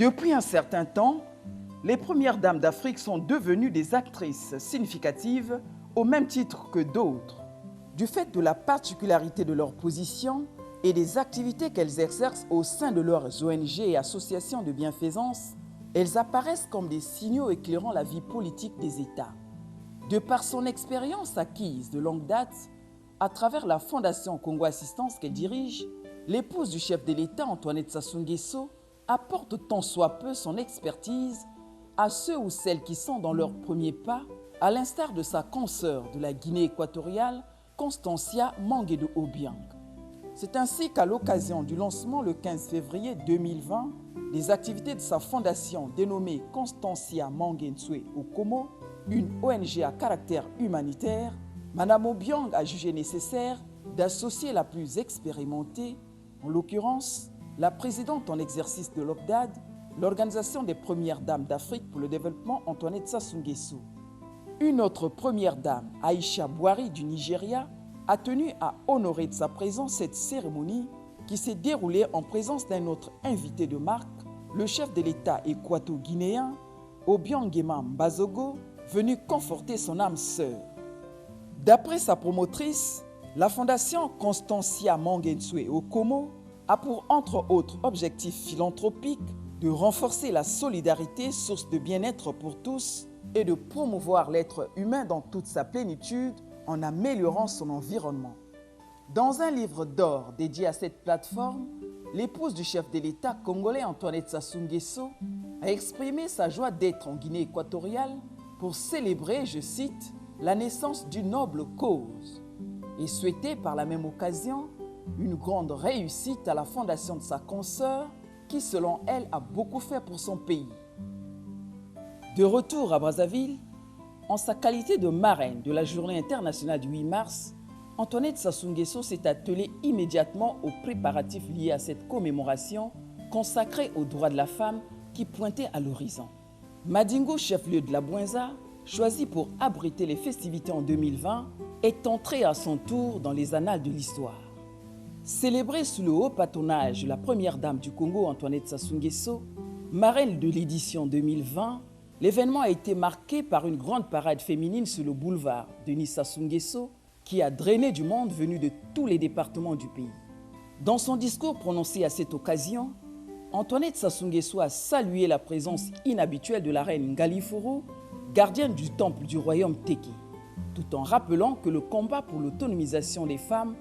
Depuis un certain temps, les premières dames d'Afrique sont devenues des actrices significatives au même titre que d'autres. Du fait de la particularité de leur position et des activités qu'elles exercent au sein de leurs ONG et associations de bienfaisance, elles apparaissent comme des signaux éclairant la vie politique des États. De par son expérience acquise de longue date, à travers la Fondation Congo Assistance qu'elle dirige, l'épouse du chef de l'État, Antoinette Sassou Nguesso, apporte tant soit peu son expertise à ceux ou celles qui sont dans leurs premiers pas, à l'instar de sa consoeur de la Guinée équatoriale, Constancia Mangué Obiang. C'est ainsi qu'à l'occasion du lancement le 15 février 2020 des activités de sa fondation dénommée Constancia Mangué Okomo, une ONG à caractère humanitaire, Mme Obiang a jugé nécessaire d'associer la plus expérimentée, en l'occurrence la présidente en exercice de l'OCDAD, l'Organisation des Premières Dames d'Afrique pour le Développement, Antoinette Sassou Nguesso. Une autre première dame, Aïcha Bouhari du Nigeria, a tenu à honorer de sa présence cette cérémonie qui s'est déroulée en présence d'un autre invité de marque, le chef de l'État équato-guinéen, Obiangema Mbazogo, venu conforter son âme sœur. D'après sa promotrice, la fondation Constancia Mangué Okomo a pour entre autres objectifs philanthropiques de renforcer la solidarité, source de bien-être pour tous, et de promouvoir l'être humain dans toute sa plénitude en améliorant son environnement. Dans un livre d'or dédié à cette plateforme, l'épouse du chef de l'État congolais Antoinette Sassou Nguesso a exprimé sa joie d'être en Guinée équatoriale pour célébrer, je cite, la naissance d'une noble cause et souhaiter par la même occasion une grande réussite à la fondation de sa consoeur qui, selon elle, a beaucoup fait pour son pays. De retour à Brazzaville, en sa qualité de marraine de la Journée internationale du 8 mars, Antoinette Sassou Nguesso s'est attelée immédiatement aux préparatifs liés à cette commémoration consacrée aux droits de la femme qui pointait à l'horizon. Madingo, chef-lieu de la Bouenza, choisi pour abriter les festivités en 2020, est entré à son tour dans les annales de l'histoire. Célébrée sous le haut patronage de la première dame du Congo, Antoinette Sassou Nguesso, marraine de l'édition 2020, l'événement a été marqué par une grande parade féminine sur le boulevard Denis Sassou Nguesso qui a drainé du monde venu de tous les départements du pays. Dans son discours prononcé à cette occasion, Antoinette Sassou Nguesso a salué la présence inhabituelle de la reine Ngaliforo, gardienne du temple du royaume Téké, tout en rappelant que le combat pour l'autonomisation des femmes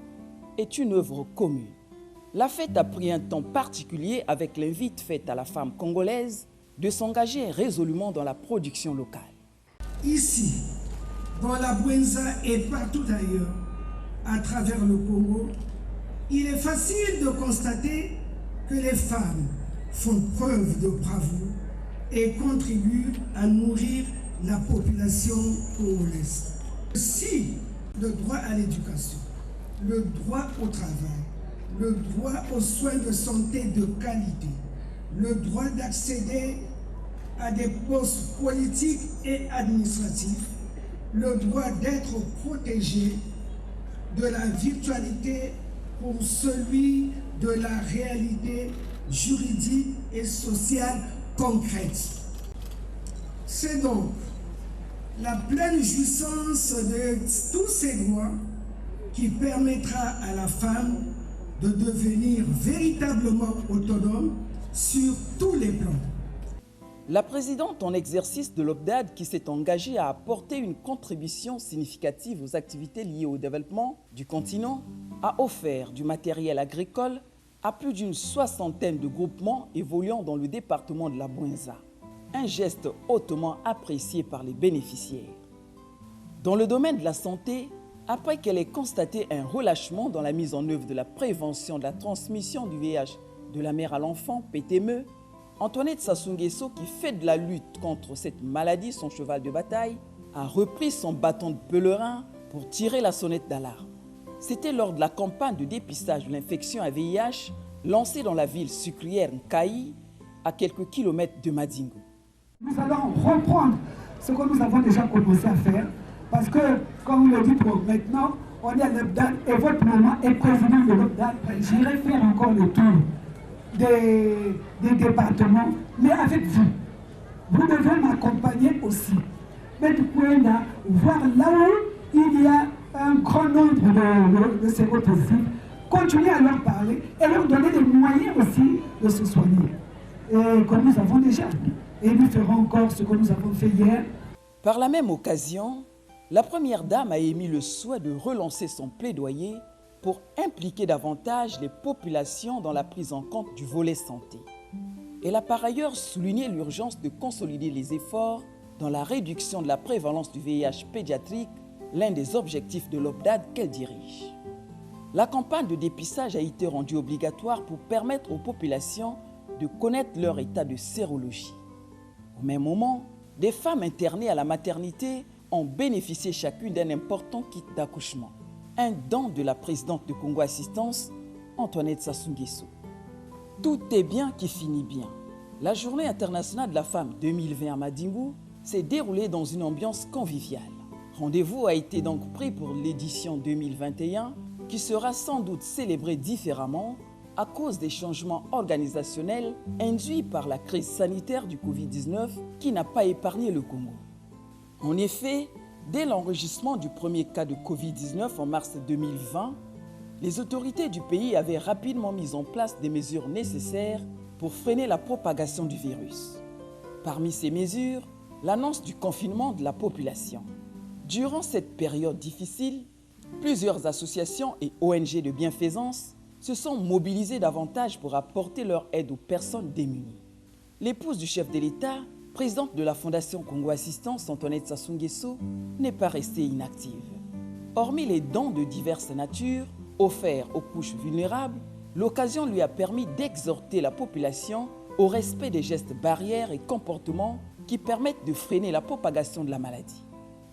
est une œuvre commune. La fête a pris un temps particulier avec l'invite faite à la femme congolaise de s'engager résolument dans la production locale. Ici, dans la Bouenza et partout ailleurs, à travers le Congo, il est facile de constater que les femmes font preuve de bravoure et contribuent à nourrir la population congolaise. Si le droit à l'éducation, le droit au travail, le droit aux soins de santé de qualité, le droit d'accéder à des postes politiques et administratifs, le droit d'être protégé de la virtualité pour celui de la réalité juridique et sociale concrète. C'est donc la pleine jouissance de tous ces droits qui permettra à la femme de devenir véritablement autonome sur tous les plans. La présidente en exercice de l'OCDAD, qui s'est engagée à apporter une contribution significative aux activités liées au développement du continent, a offert du matériel agricole à plus d'une soixantaine de groupements évoluant dans le département de la Bouenza. Un geste hautement apprécié par les bénéficiaires. Dans le domaine de la santé, après qu'elle ait constaté un relâchement dans la mise en œuvre de la prévention de la transmission du VIH de la mère à l'enfant, PTME, Antoinette Sassou Nguesso, qui fait de la lutte contre cette maladie son cheval de bataille, a repris son bâton de pèlerin pour tirer la sonnette d'alarme. C'était lors de la campagne de dépistage de l'infection à VIH lancée dans la ville sucrière Nkayi, à quelques kilomètres de Madingo. Nous allons reprendre ce que nous avons déjà commencé à faire parce que, comme vous le dites maintenant, on est à l'OCDAD et votre maman est présidente de l'OCDAD. J'irai faire encore le tour des départements mais avec vous. Vous devez m'accompagner aussi. Mais du coup, voir là où il y a un grand nombre de séropositifs, continuer à leur parler et leur donner les moyens aussi de se soigner. Et comme nous avons déjà, et nous ferons encore ce que nous avons fait hier. Par la même occasion, la Première Dame a émis le souhait de relancer son plaidoyer pour impliquer davantage les populations dans la prise en compte du volet santé. Elle a par ailleurs souligné l'urgence de consolider les efforts dans la réduction de la prévalence du VIH pédiatrique, l'un des objectifs de l'OPDAD qu'elle dirige. La campagne de dépistage a été rendue obligatoire pour permettre aux populations de connaître leur état de sérologie. Au même moment, des femmes internées à la maternité ont bénéficié chacune d'un important kit d'accouchement, un don de la présidente de Congo Assistance, Antoinette Sassou Nguesso. Tout est bien qui finit bien. La Journée internationale de la femme 2020 à Madingu s'est déroulée dans une ambiance conviviale. Rendez-vous a été donc pris pour l'édition 2021 qui sera sans doute célébrée différemment à cause des changements organisationnels induits par la crise sanitaire du Covid-19 qui n'a pas épargné le Congo. En effet, dès l'enregistrement du premier cas de Covid-19 en mars 2020, les autorités du pays avaient rapidement mis en place des mesures nécessaires pour freiner la propagation du virus. Parmi ces mesures, l'annonce du confinement de la population. Durant cette période difficile, plusieurs associations et ONG de bienfaisance se sont mobilisées davantage pour apporter leur aide aux personnes démunies. L'épouse du chef de l'État, présidente de la Fondation Congo Assistance, Antoinette Sassou Nguesso, n'est pas restée inactive. Hormis les dons de diverses natures offerts aux couches vulnérables, l'occasion lui a permis d'exhorter la population au respect des gestes barrières et comportements qui permettent de freiner la propagation de la maladie.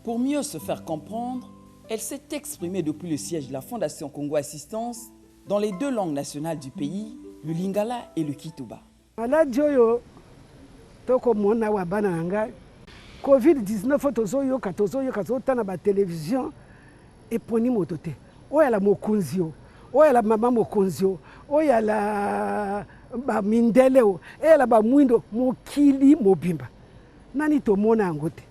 Pour mieux se faire comprendre, elle s'est exprimée depuis le siège de la Fondation Congo Assistance dans les deux langues nationales du pays, le Lingala et le Kituba. Covid-19 tozoyoka tozotana ba télévision eponi motote. Oya la mokonzio, oya la mama mokonzio, oya la ba mindeleo, oya la ba mwindo mokili mobimba. Nani tomona yango te.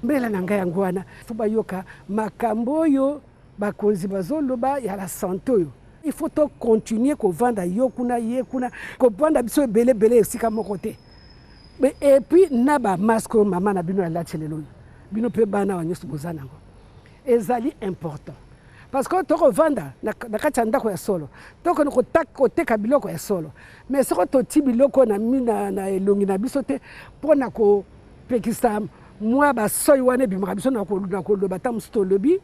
Mbela na ngai yango wana fuba yoka makambo oyo bakonzi bazoloba ya la santé oyo. Il faut continuer ko vanda yo kuna ye kuna ko vanda biso ebele esika moko te. Et puis naba masque mama na bino la chelelo. Bino pe bana wa nyoso bozana ngo. Ezali important. Parce que toko vanda na kati ndako ya solo. Toko ko teka biloko ya solo. Mais soko to ti biloko na mina na elongi na biso te pona ko pekisa moi ba soy wane bi makabiso na ko loba tam sto lobi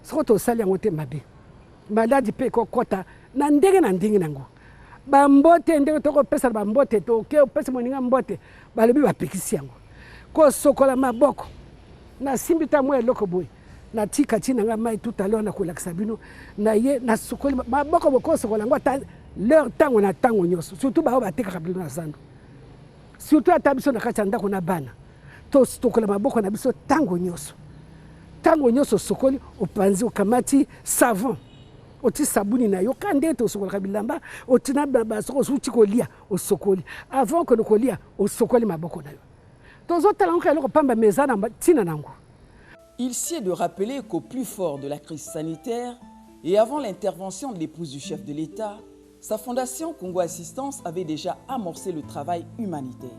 soko to sali yango te mabe. Maladi pe ko kota na ndenge nango. Ba mbote ndenge toko pesa ba mbote to ke pesa moninga mbote balobi ba pekisi yango. Ko sokola maboko na simbita mwe eloko boy. Na tika tina nga mai tout à l'heure na kolakisa bino na ye na sokoli maboko boko sokola ngo ta leur tango na tango nyoso surtout ba teka kabilo na zando. Surtout atabiso na kati ndako na bana. To sokola maboko na biso tango nyoso. Tango nyoso sokoli opanzi okamati savon. Oti sabuni na yo kande to sokola bilamba otina ba soko suti kolia o sokoli avant que kolia o sokoli maboko na yo. Tozo tala ngo eloko pamba mezana tina nango. Il sied de rappeler qu'au plus fort de la crise sanitaire et avant l'intervention de l'épouse du chef de l'État, sa fondation Congo Assistance avait déjà amorcé le travail humanitaire.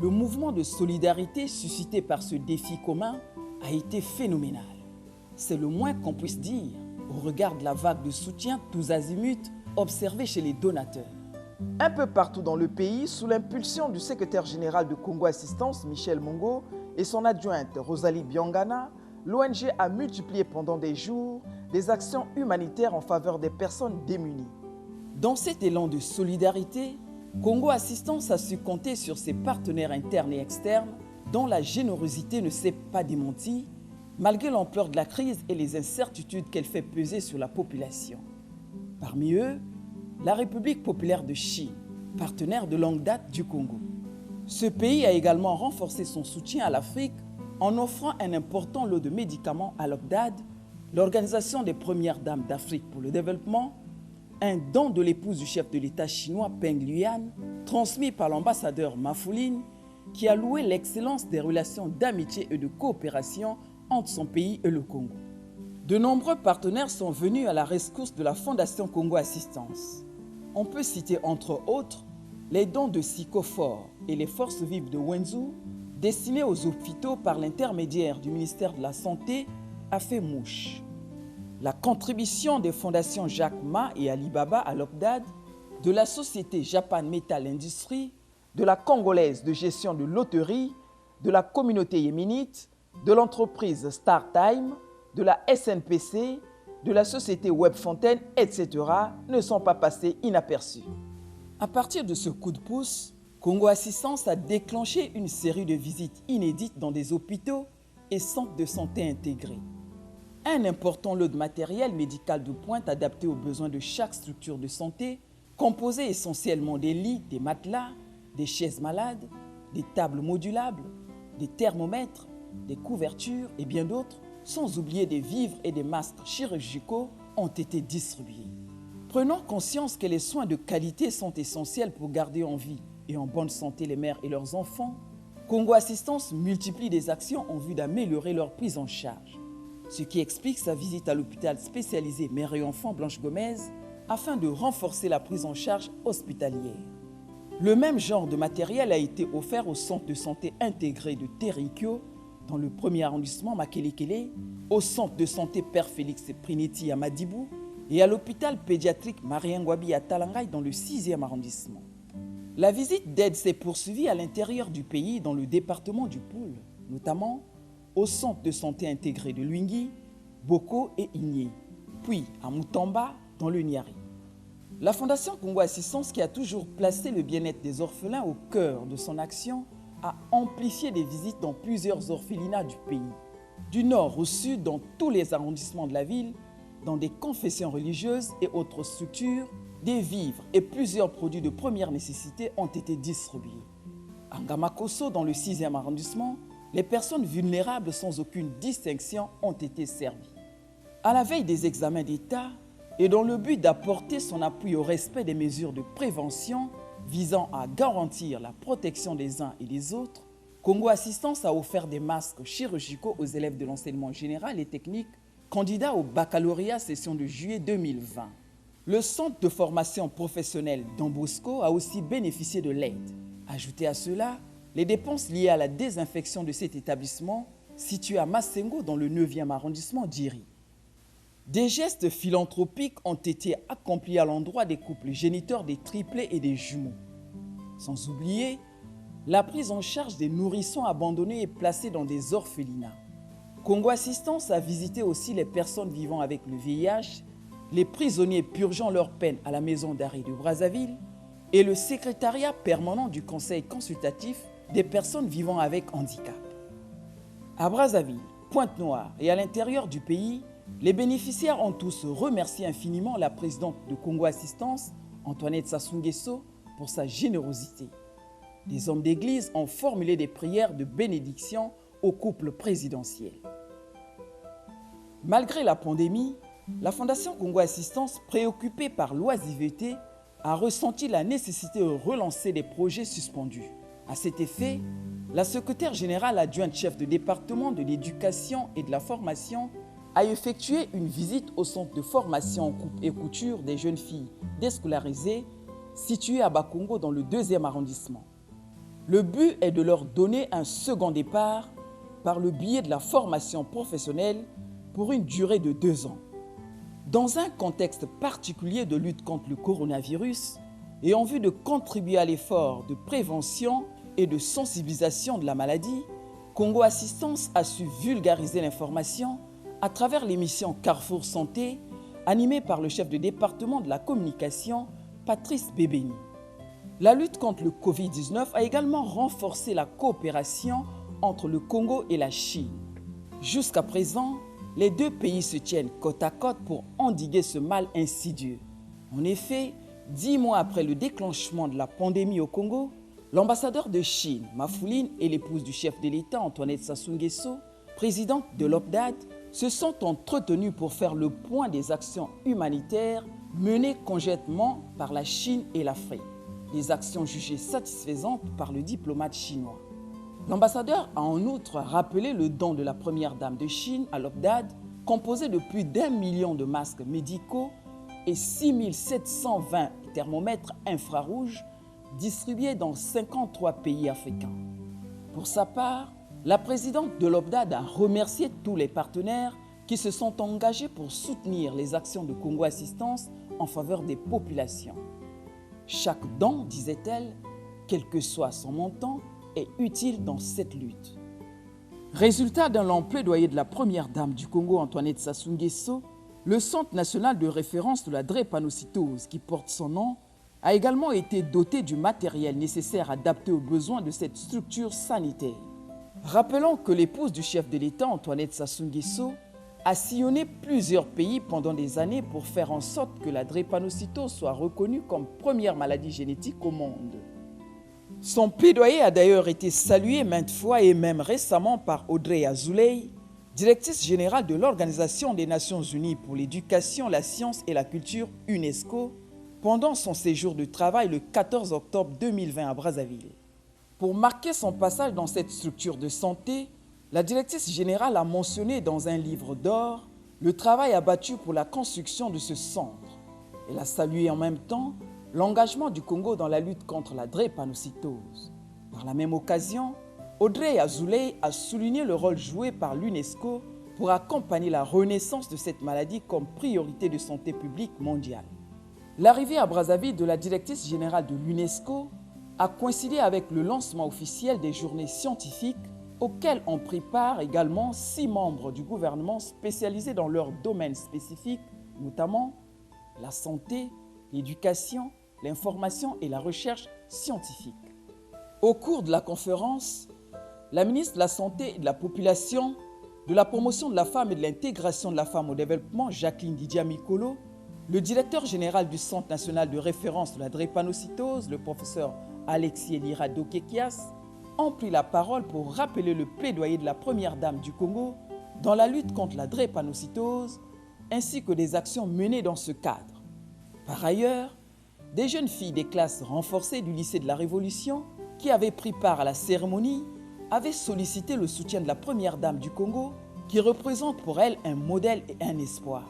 Le mouvement de solidarité suscité par ce défi commun a été phénoménal. C'est le moins qu'on puisse dire au regard de la vague de soutien tous azimuts observée chez les donateurs. Un peu partout dans le pays, sous l'impulsion du secrétaire général de Congo Assistance, Michel Mongo, et son adjointe Rosalie Biangana, l'ONG a multiplié pendant des jours des actions humanitaires en faveur des personnes démunies. Dans cet élan de solidarité, Congo Assistance a su compter sur ses partenaires internes et externes dont la générosité ne s'est pas démentie, malgré l'ampleur de la crise et les incertitudes qu'elle fait peser sur la population. Parmi eux, la République populaire de Chine, partenaire de longue date du Congo. Ce pays a également renforcé son soutien à l'Afrique en offrant un important lot de médicaments à l'OPDAD, l'Organisation des Premières Dames d'Afrique pour le Développement, un don de l'épouse du chef de l'État chinois Peng Lhuyan, transmis par l'ambassadeur Ma Fulin, qui a loué l'excellence des relations d'amitié et de coopération entre son pays et le Congo. De nombreux partenaires sont venus à la rescousse de la Fondation Congo Assistance. On peut citer entre autres les dons de Sikofor et les forces vives de Wenzhou, destinés aux hôpitaux par l'intermédiaire du ministère de la Santé, a fait mouche. La contribution des fondations Jack Ma et Alibaba à l'OPDAD, de la société Japan Metal Industry, de la Congolaise de gestion de loterie, de la communauté yéménite, de l'entreprise StarTime, de la SNPC, de la société Webfontaine, etc. ne sont pas passés inaperçus. À partir de ce coup de pouce, Congo Assistance a déclenché une série de visites inédites dans des hôpitaux et centres de santé intégrés. Un important lot de matériel médical de pointe adapté aux besoins de chaque structure de santé, composé essentiellement des lits, des matelas, des chaises malades, des tables modulables, des thermomètres, des couvertures et bien d'autres, sans oublier des vivres et des masques chirurgicaux, ont été distribués. Prenons conscience que les soins de qualité sont essentiels pour garder en vie et en bonne santé les mères et leurs enfants. Congo Assistance multiplie des actions en vue d'améliorer leur prise en charge, ce qui explique sa visite à l'hôpital spécialisé Mère et Enfants Blanche Gomez afin de renforcer la prise en charge hospitalière. Le même genre de matériel a été offert au centre de santé intégré de Terikyo dans le 1er arrondissement Makelekele, au centre de santé Père Félix Prineti à Madibou et à l'hôpital pédiatrique Mariengwabi à Talangai dans le 6e arrondissement. La visite d'aide s'est poursuivie à l'intérieur du pays dans le département du Poul, notamment au centre de santé intégré de Luingui, Boko et Igné, puis à Mutamba dans le Niari. La Fondation Congo Assistance, qui a toujours placé le bien-être des orphelins au cœur de son action, a amplifié des visites dans plusieurs orphelinats du pays. Du nord au sud, dans tous les arrondissements de la ville, dans des confessions religieuses et autres structures, des vivres et plusieurs produits de première nécessité ont été distribués. À Ngamakoso, dans le 6e arrondissement, les personnes vulnérables sans aucune distinction ont été servies. À la veille des examens d'État et dans le but d'apporter son appui au respect des mesures de prévention visant à garantir la protection des uns et des autres, Congo Assistance a offert des masques chirurgicaux aux élèves de l'enseignement général et technique candidats au baccalauréat session de juillet 2020. Le centre de formation professionnelle Don Bosco a aussi bénéficié de l'aide. Ajoutez à cela les dépenses liées à la désinfection de cet établissement situé à Massengo dans le 9e arrondissement d'Iri. Des gestes philanthropiques ont été accomplis à l'endroit des couples géniteurs des triplés et des jumeaux. Sans oublier la prise en charge des nourrissons abandonnés et placés dans des orphelinats. Congo Assistance a visité aussi les personnes vivant avec le VIH, les prisonniers purgeant leur peine à la maison d'arrêt de Brazzaville et le secrétariat permanent du Conseil consultatif des personnes vivant avec handicap. À Brazzaville, Pointe-Noire et à l'intérieur du pays, les bénéficiaires ont tous remercié infiniment la présidente de Congo Assistance, Antoinette Sassou Nguesso, pour sa générosité. Les hommes d'église ont formulé des prières de bénédiction au couple présidentiel. Malgré la pandémie, la Fondation Congo Assistance, préoccupée par l'oisiveté, a ressenti la nécessité de relancer des projets suspendus. À cet effet, la secrétaire générale adjointe chef de département de l'éducation et de la formation a effectué une visite au centre de formation en coupe et couture des jeunes filles déscolarisées situé à Bakongo dans le 2e arrondissement. Le but est de leur donner un second départ par le biais de la formation professionnelle pour une durée de 2 ans. Dans un contexte particulier de lutte contre le coronavirus et en vue de contribuer à l'effort de prévention et de sensibilisation de la maladie, Congo Assistance a su vulgariser l'information à travers l'émission Carrefour Santé, animée par le chef de département de la communication, Patrice Bébéni. La lutte contre le Covid-19 a également renforcé la coopération entre le Congo et la Chine. Jusqu'à présent, les 2 pays se tiennent côte à côte pour endiguer ce mal insidieux. En effet, 10 mois après le déclenchement de la pandémie au Congo, l'ambassadeur de Chine, Ma Fulin, et l'épouse du chef de l'État, Antoinette Sassou Nguesso, présidente de l'OPDAD, se sont entretenus pour faire le point des actions humanitaires menées conjointement par la Chine et l'Afrique, des actions jugées satisfaisantes par le diplomate chinois. L'ambassadeur a en outre rappelé le don de la première dame de Chine à l'OPDAD, composé de plus d'1 million de masques médicaux et 6720 thermomètres infrarouges distribués dans 53 pays africains. Pour sa part, la présidente de l'OPDAD a remercié tous les partenaires qui se sont engagés pour soutenir les actions de Congo Assistance en faveur des populations. Chaque don, disait-elle, quel que soit son montant, est utile dans cette lutte. Résultat d'un long plaidoyer de la première dame du Congo, Antoinette Sassou Nguesso, le Centre national de référence de la drépanocytose, qui porte son nom, a également été doté du matériel nécessaire adapté aux besoins de cette structure sanitaire. Rappelons que l'épouse du chef de l'État, Antoinette Sassou Nguesso, a sillonné plusieurs pays pendant des années pour faire en sorte que la drépanocytose soit reconnue comme première maladie génétique au monde. Son plaidoyer a d'ailleurs été salué maintes fois et même récemment par Audrey Azoulay, directrice générale de l'Organisation des Nations Unies pour l'éducation, la science et la culture UNESCO, pendant son séjour de travail le 14 octobre 2020 à Brazzaville. Pour marquer son passage dans cette structure de santé, la directrice générale a mentionné dans un livre d'or le travail abattu pour la construction de ce centre. Elle a salué en même temps l'engagement du Congo dans la lutte contre la drépanocytose. Par la même occasion, Audrey Azoulay a souligné le rôle joué par l'UNESCO pour accompagner la renaissance de cette maladie comme priorité de santé publique mondiale. L'arrivée à Brazzaville de la directrice générale de l'UNESCO a coïncidé avec le lancement officiel des journées scientifiques auxquelles ont pris part également 6 membres du gouvernement spécialisés dans leurs domaines spécifiques, notamment la santé, l'éducation, l'information et la recherche scientifique. Au cours de la conférence, la ministre de la Santé et de la Population, de la promotion de la femme et de l'intégration de la femme au développement, Jacqueline Didier-Mikolo, le directeur général du Centre national de référence de la drépanocytose, le professeur Alexis Elira Dokekias, ont pris la parole pour rappeler le plaidoyer de la première dame du Congo dans la lutte contre la drépanocytose, ainsi que des actions menées dans ce cadre. Par ailleurs, des jeunes filles des classes renforcées du lycée de la Révolution, qui avaient pris part à la cérémonie, avaient sollicité le soutien de la première dame du Congo, qui représente pour elle un modèle et un espoir.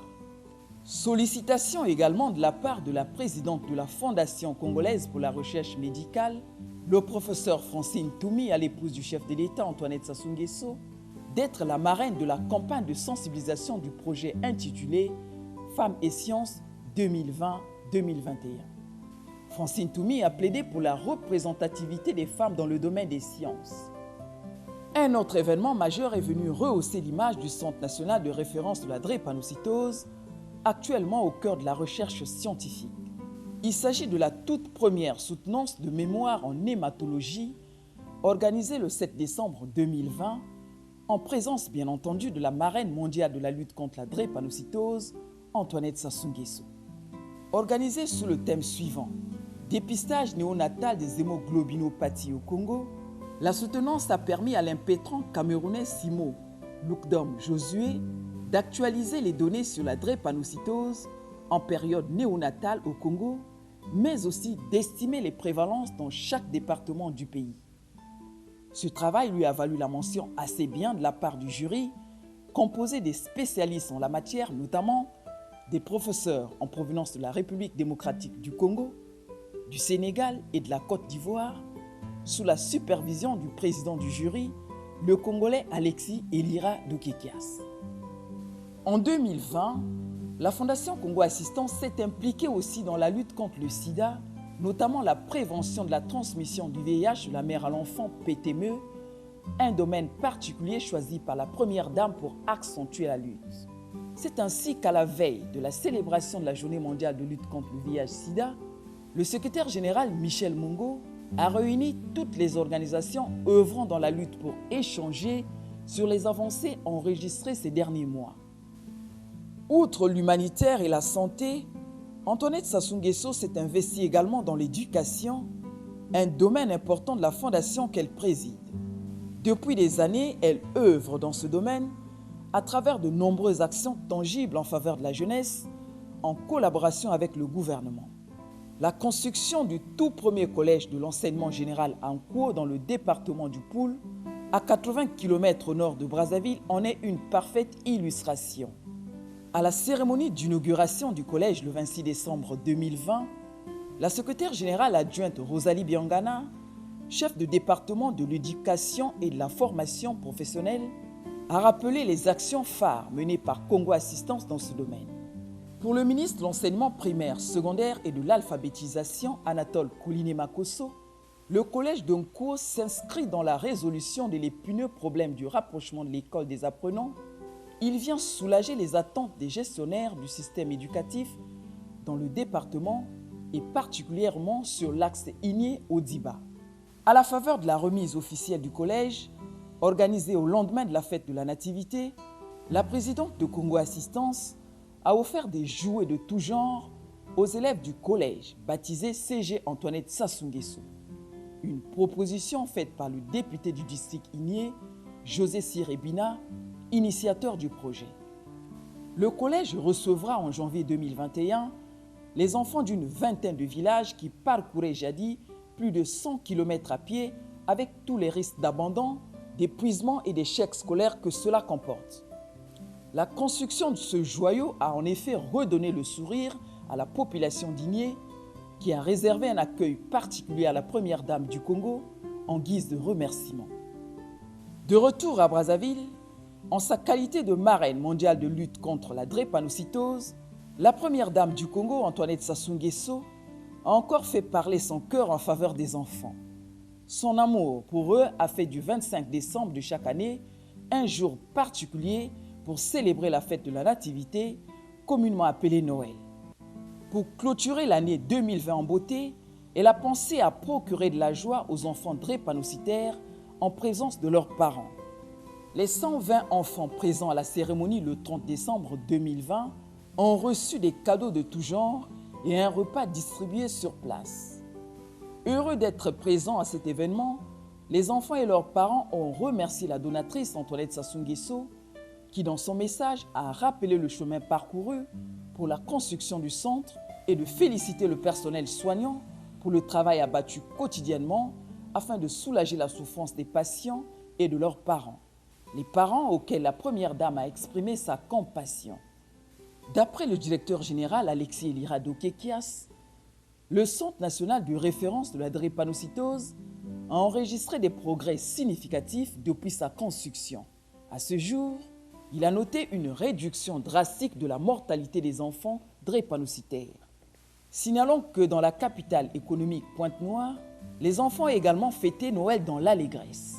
Sollicitation également de la part de la présidente de la Fondation congolaise pour la recherche médicale, le professeur Francine Toumi, à l'épouse du chef de l'État Antoinette Sassou Nguesso, d'être la marraine de la campagne de sensibilisation du projet intitulé « Femmes et sciences 2020-2021 ». Francine Toumi a plaidé pour la représentativité des femmes dans le domaine des sciences. Un autre événement majeur est venu rehausser l'image du Centre national de référence de la drépanocytose, actuellement au cœur de la recherche scientifique. Il s'agit de la toute première soutenance de mémoire en hématologie organisée le 7 décembre 2020, en présence bien entendu de la marraine mondiale de la lutte contre la drépanocytose, Antoinette Sassou Nguesso. Organisée sous le thème suivant « Dépistage néonatal des hémoglobinopathies au Congo », la soutenance a permis à l'impétrant camerounais Simo Lukdom Josué d'actualiser les données sur la drépanocytose en période néonatale au Congo, mais aussi d'estimer les prévalences dans chaque département du pays. Ce travail lui a valu la mention assez bien de la part du jury, composé des spécialistes en la matière, notamment des professeurs en provenance de la République démocratique du Congo, du Sénégal et de la Côte d'Ivoire, sous la supervision du président du jury, le Congolais Alexis Elira Dokekias. En 2020, la Fondation Congo Assistance s'est impliquée aussi dans la lutte contre le sida, notamment la prévention de la transmission du VIH de la mère à l'enfant PTME, un domaine particulier choisi par la première dame pour accentuer la lutte. C'est ainsi qu'à la veille de la célébration de la Journée mondiale de lutte contre le VIH-Sida, le secrétaire général Michel Mongo a réuni toutes les organisations œuvrant dans la lutte pour échanger sur les avancées enregistrées ces derniers mois. Outre l'humanitaire et la santé, Antoinette Sassou Nguesso s'est investie également dans l'éducation, un domaine important de la fondation qu'elle préside. Depuis des années, elle œuvre dans ce domaine à travers de nombreuses actions tangibles en faveur de la jeunesse, en collaboration avec le gouvernement. La construction du tout premier collège de l'enseignement général à Nkwo dans le département du Poul, à 80 km au nord de Brazzaville, en est une parfaite illustration. À la cérémonie d'inauguration du collège le 26 décembre 2020, la secrétaire générale adjointe Rosalie Biangana, chef de département de l'éducation et de la formation professionnelle, a rappelé les actions phares menées par Congo Assistance dans ce domaine. Pour le ministre de l'enseignement primaire, secondaire et de l'alphabétisation, Anatole Kouliné-Makosso, le collège de Nkwo s'inscrit dans la résolution de l'épineux problème du rapprochement de l'école des apprenants. Il vient soulager les attentes des gestionnaires du système éducatif dans le département et particulièrement sur l'axe Igné-Odiba. À la faveur de la remise officielle du collège, organisée au lendemain de la fête de la Nativité, la présidente de Congo Assistance a offert des jouets de tout genre aux élèves du collège baptisé CG Antoinette Sassou Nguesso. Une proposition faite par le député du district Igné, José Sirebina, initiateur du projet. Le collège recevra en janvier 2021 les enfants d'une vingtaine de villages qui parcouraient jadis plus de 100 km à pied avec tous les risques d'abandon, d'épuisement et d'échec scolaire que cela comporte. La construction de ce joyau a en effet redonné le sourire à la population d'Igné qui a réservé un accueil particulier à la première dame du Congo en guise de remerciement. De retour à Brazzaville, en sa qualité de marraine mondiale de lutte contre la drépanocytose, la première dame du Congo, Antoinette Sassou Nguesso, a encore fait parler son cœur en faveur des enfants. Son amour pour eux a fait du 25 décembre de chaque année un jour particulier pour célébrer la fête de la Nativité, communément appelée Noël. Pour clôturer l'année 2020 en beauté, elle a pensé à procurer de la joie aux enfants drépanocytaires en présence de leurs parents. Les 120 enfants présents à la cérémonie le 30 décembre 2020 ont reçu des cadeaux de tout genre et un repas distribué sur place. Heureux d'être présents à cet événement, les enfants et leurs parents ont remercié la donatrice Antoinette Sassou Nguesso qui, dans son message, a rappelé le chemin parcouru pour la construction du centre et de féliciter le personnel soignant pour le travail abattu quotidiennement afin de soulager la souffrance des patients et de leurs parents. Les parents auxquels la première dame a exprimé sa compassion. D'après le directeur général Alexis Elirado Kekias, le Centre national de référence de la drépanocytose a enregistré des progrès significatifs depuis sa construction. À ce jour, il a noté une réduction drastique de la mortalité des enfants drépanocytaires. Signalons que dans la capitale économique Pointe-Noire, les enfants ont également fêté Noël dans l'allégresse.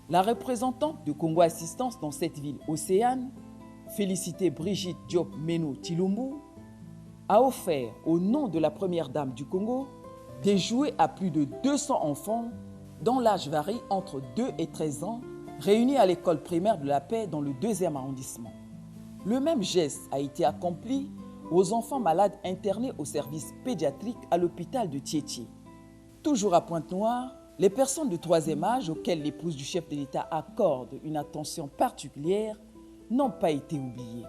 La représentante de Congo Assistance dans cette ville océane, félicitée Brigitte Diop Meno Tilumbu, a offert au nom de la première dame du Congo des jouets à plus de 200 enfants dont l'âge varie entre 2 et 13 ans, réunis à l'école primaire de la Paix dans le 2e arrondissement. Le même geste a été accompli aux enfants malades internés au service pédiatrique à l'hôpital de Tietie. Toujours à Pointe-Noire, les personnes du 3e âge auxquelles l'épouse du chef de l'État accorde une attention particulière n'ont pas été oubliées.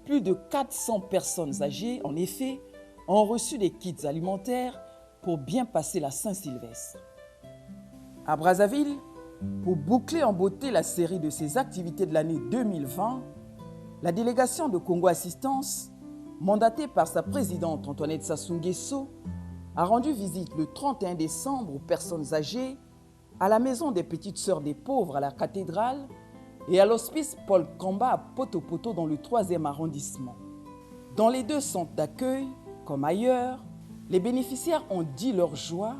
Plus de 400 personnes âgées, en effet, ont reçu des kits alimentaires pour bien passer la Saint-Sylvestre. À Brazzaville, pour boucler en beauté la série de ces activités de l'année 2020, la délégation de Congo Assistance, mandatée par sa présidente Antoinette Sassou Nguesso, a rendu visite le 31 décembre aux personnes âgées à la maison des petites sœurs des pauvres à la cathédrale et à l'hospice Paul Kamba à Poto-Poto dans le 3e arrondissement. Dans les deux centres d'accueil, comme ailleurs, les bénéficiaires ont dit leur joie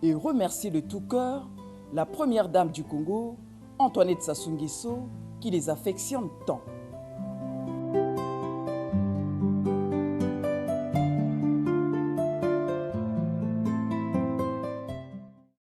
et remercié de tout cœur la première dame du Congo, Antoinette Sassou Nguesso, qui les affectionne tant.